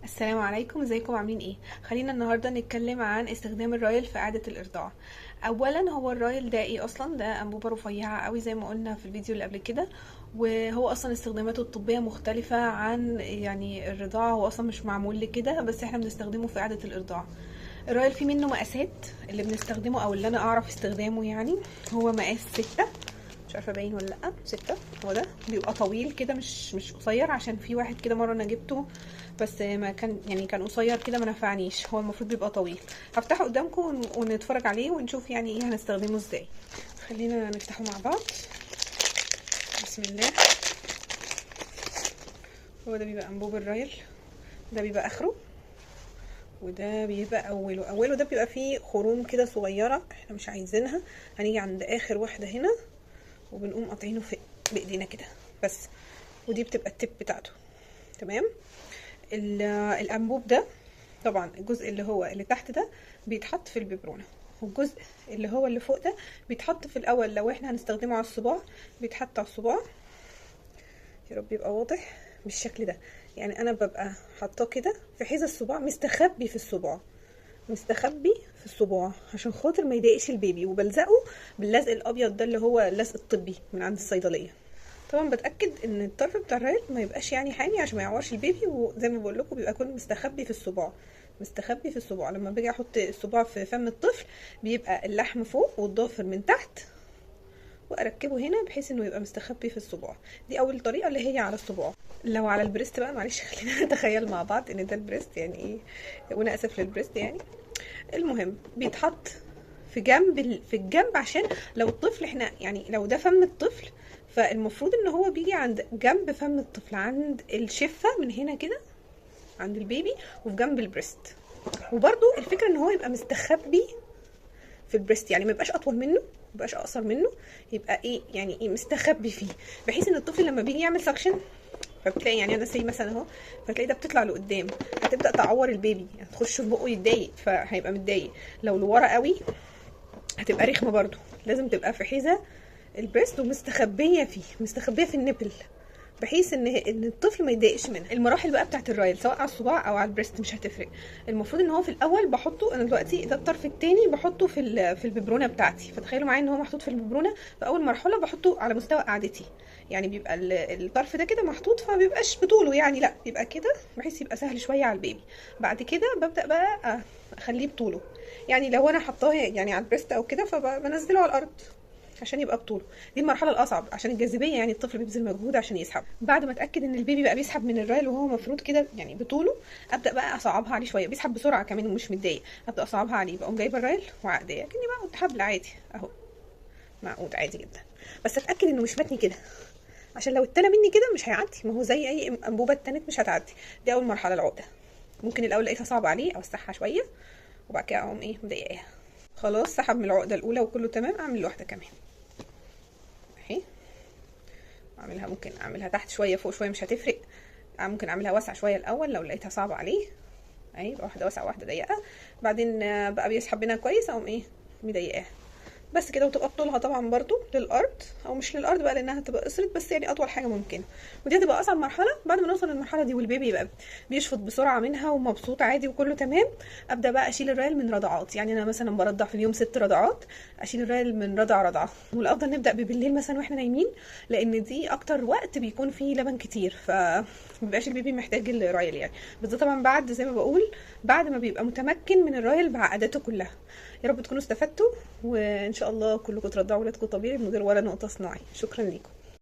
السلام عليكم، ازيكم عاملين ايه؟ خلينا النهارده نتكلم عن استخدام الرايل في اعاده الارضاع. اولا، هو الرايل ده ايه اصلا؟ ده انبوبه رفيعه قوي زي ما قلنا في الفيديو اللي قبل كده، وهو اصلا استخداماته الطبيه مختلفه عن الرضاعه. هو اصلا مش معمول لكده، بس احنا بنستخدمه في اعاده الارضاع. الرايل فيه منه مقاسات، اللي بنستخدمه او اللي انا اعرف استخدامه يعني هو مقاس 6. مش عارفه باين ولا لا. 6 هو ده، بيبقى طويل كده، مش قصير، عشان في واحد كده مره انا جبته بس ما كان كان قصير كده ما نفعنيش. هو المفروض بيبقى طويل. هفتحه قدامكم ونتفرج عليه ونشوف يعني ايه هنستخدمه ازاي. خلينا نفتحه مع بعض. بسم الله. هو ده بيبقى انبوب الرايل، ده بيبقى اخره، وده بيبقى اوله ده بيبقى فيه خروم كده صغيره احنا مش عايزينها. هنيجي عند اخر واحده هنا وبنقوم قاطعينه في بايدينا كده بس، ودي بتبقى التip بتاعته. تمام. الانبوب ده طبعا الجزء اللي هو اللي تحت ده بيتحط في الببرونه، والجزء اللي هو اللي فوق ده بيتحط في الاول لو احنا هنستخدمه على الصباع، بيتحط على الصباع. يا رب يبقى واضح بالشكل ده. يعني انا ببقى حاطاه كده في حيز الصباع، مستخبي في الصباع، مستخبي في الصباع عشان خاطر ما يضايقش البيبي، وبلزقه باللزق الابيض ده اللي هو اللزق الطبي من عند الصيدليه. طبعا بتاكد ان الطرف بتاع الرايل ما يبقاش يعني حامي عشان ما يعورش البيبي، وزي ما بقول لكم بيبقى يكون مستخبي في الصباع، مستخبي في الصباع. لما باجي احط الصباع في فم الطفل بيبقى اللحم فوق والضافر من تحت، واركبه هنا بحيث انه يبقى مستخبي في الصباع. دي اول طريقه اللي هي على الصباع. لو على البريست بقى، معلش خلينا نتخيل مع بعض ان ده البريست يعني ايه، وانا اسف للبريست يعني. المهم بيتحط في جنب في الجنب، عشان لو الطفل احنا يعني لو ده فم الطفل، فالمفروض ان هو بيجي عند جنب فم الطفل، عند الشفه من هنا كده عند البيبي، وفي جنب البريست. وبرده الفكره ان هو يبقى مستخبي في البريست، يعني ما يبقاش اطول منه، ما يبقاش اقصر منه، يبقى ايه يعني ايه مستخبي فيه، بحيث ان الطفل لما بيجي يعمل سكشن فبتلاقي يعني انا سي مثلا اهو، فتلاقي ده بتطلع لقدام، هتبدا تعور البيبي، يعني تخش في بقه يتضايق، فهيبقى متضايق. لو لورا قوي هتبقى رخمه برده. لازم تبقى في حيزه البريست ومستخبيه فيه، مستخبيه في النبل، بحيث ان الطفل ما يتضايقش منها. المراحل بقى بتاعت الرايل سواء على الصباع او على البريست مش هتفرق. المفروض ان هو في الاول بحطه، انا دلوقتي ده الطرف التاني بحطه في الببرونه بتاعتي، فتخيلوا معايا ان هو محطوط في الببرونه. في اول مرحله بحطه على مستوى قعدتي، يعني بيبقى الطرف ده كده محطوط، فمبيبقاش بطوله يعني، لا بيبقى كده بحيث يبقى سهل شويه على البيبي. بعد كده ببدا بقى اخليه بطوله، يعني لو انا حطاه يعني على البريست او كده فبنزله على الارض عشان يبقى بطوله. دي المرحله الاصعب عشان الجاذبيه، يعني الطفل بيبذل مجهود عشان يسحب. بعد ما اتاكد ان البيبي بقى بيسحب من الرايل وهو مفروض كده يعني بطوله، ابدا بقى اصعبها عليه شويه، بيسحب بسرعه كمان ومش متضايق، ابدا اصعبها عليه. بقوم جايبه الرايل وعقديه كاني بعقد حبل عادي اهو، معقود عادي جدا. بس اتاكد انه مش متني كده، عشان لو اتنى مني كده مش هيعدي، ما هو زي اي انبوبه اتنت مش هتعدي. دي اول مرحله العقده. ممكن الاول لقيتها صعبه عليه اوسعها شويه، وبعد كده اقوم ايه مضايقاها. خلاص سحب من العقده الاولى وكله تمام، اعمل واحده كمان اهي. اعملها، ممكن اعملها تحت شويه فوق شويه مش هتفرق. ممكن اعملها واسعه شويه الاول لو لقيتها صعبه عليه اهي، واحده واسعه واحده ضيقه. بعدين بقى بيسحب منها كويس اقوم ايه مضايقاها بس كده. وتبقى طولها طبعا برضو للارض، او مش للارض بقى لانها تبقى قصرت، بس يعني اطول حاجه ممكن. ودي هتبقى اصعب مرحله. بعد ما نوصل للمرحله دي والبيبي يبقى بيشفط بسرعه منها ومبسوط عادي وكله تمام، ابدا بقى اشيل الرايل من رضعات. يعني انا مثلا برضع في اليوم 6 رضعات، اشيل الرايل من رضعه. والافضل نبدا بالليل مثلا واحنا نايمين، لان دي اكتر وقت بيكون فيه لبن كتير، فمبيبقاش البيبي محتاج الرايل يعني. بس ده طبعا بعد زي ما بقول، بعد ما بيبقى متمكن من الرايل بعقداته كلها. يا رب تكونوا استفدتوا، وان شاء الله كلكم ترضعوا ولادكم طبيعي من غير ولا نقطه صناعي. شكرا لكم.